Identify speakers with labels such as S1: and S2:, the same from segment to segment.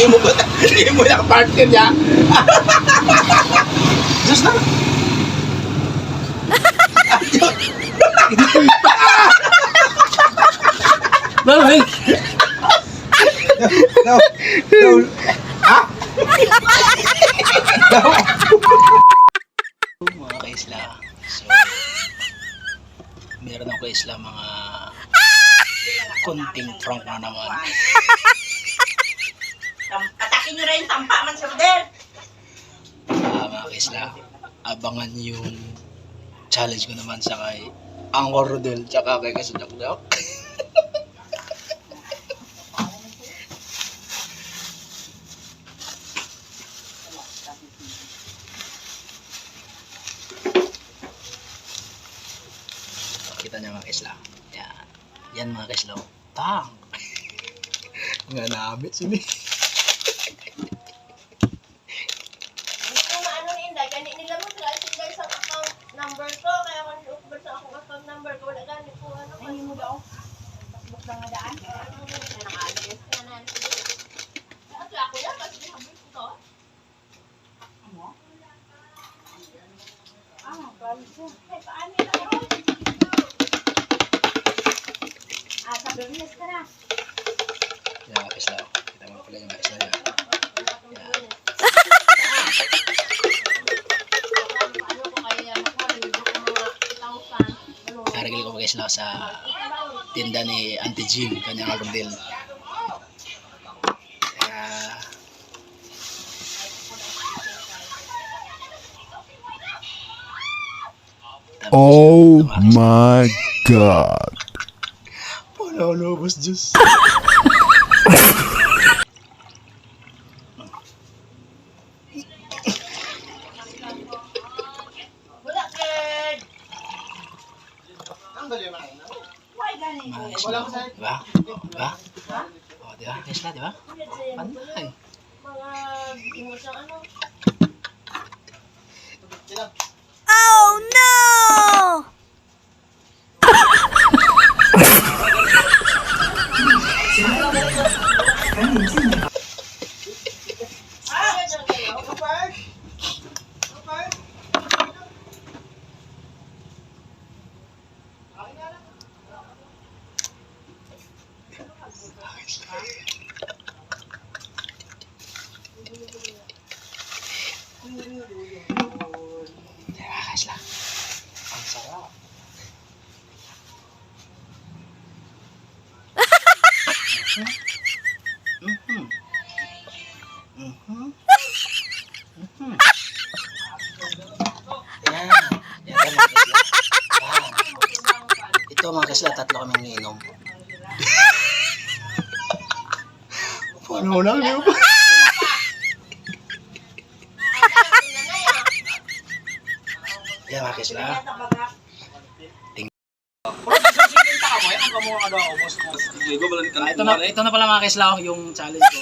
S1: Hindi mo na partner niya. Diyos na.
S2: Malamig!
S1: No. Ha? No.
S2: Mga kaisla. So, meron ako kaisla mga konting prank na naman.
S3: Atakin nyo rin, tampa man sa model.
S2: Mga kaisla, abangan yung challenge ko naman sa kay Angkor Rodel tsaka kay Kasadakdak. Kita niya mga kaisla. Yan. Yan mga kaisla. Tang! Nga namin sini.
S3: Hindi ko maano ni Inday, ganit nila mo sila isinday sa account number ko, kaya kung i-upload sa akong account number ko, wala ganit ko ano. Ay, mo daw. Facebook lang nga daan. Nakaalis na na. At ako yan, kasi habis ko to. Ano? Balso. Ay, paano yun ako? Sa business ka na.
S2: Yan mga kaisla. Kita mo pala yung mga kaisla niya. Narigil ko guys na sa tinda ni Auntie Jean, kanyang Rodel.
S4: Oh my God.
S2: Wala lubos Diyos.
S3: Wala, Ed!
S1: Ang dali man.
S3: Why ganit?
S2: Diba? Diba? O, diba? Kaisla, diba? Panay.
S3: Mga imo siyang ano.
S5: Oh no!
S2: Diba, kaisla? Ang sarap. Mhm. Mhm. Mhm. Yan. Yan mga kaisla. Yan. Ito mga kaisla, tatlo kaming niinom. Paano na niyo ba? Yan mga kaisla. Ito na pala mga kaisla, yung challenge ko.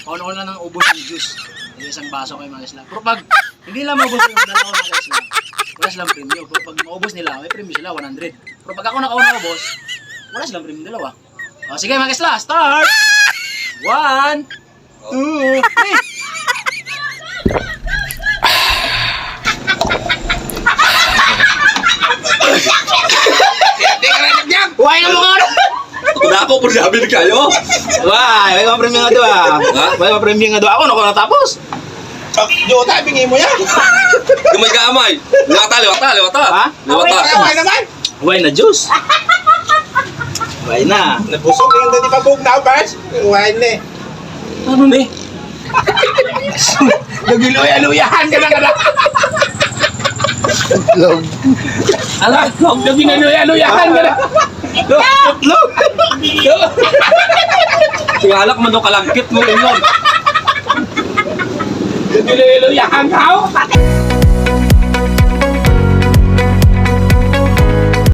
S2: Paano na ng ubos yung juice. Yung isang baso kayo mga kaisla. Pero pag hindi lang maubos yung dalawa mga kaisla, wala silang premyo. Pero pag maubos nila, may premyo sila, 100. Pero pag ako nakauna ubos, wala silang premyo dalawa. O sige mga kaisla, start! 1, 2, 3!
S1: Hindi ka na nagyan.
S2: Why na mga ano?
S6: Wala po, puro sabi na kayo.
S2: Why? May mga premyo nga doon ah. May mga premyo nga doon. Ako na natapos.
S1: Jota, bingi mo yan.
S6: Yung may kaamay. Liwata.
S2: Ha?
S1: Away naman.
S2: Why na juice? Why na?
S1: Nabusog yung dati pa buong na, Bars. Away na eh.
S2: Ano ni?
S1: Nagiluya-luyahan ka na ka na.
S2: Alam,
S1: Nagiluya-luyahan ka na.
S2: look!
S6: Tingalak man daw kalagkit mo yun.
S1: Nagiluya-luyahan ka.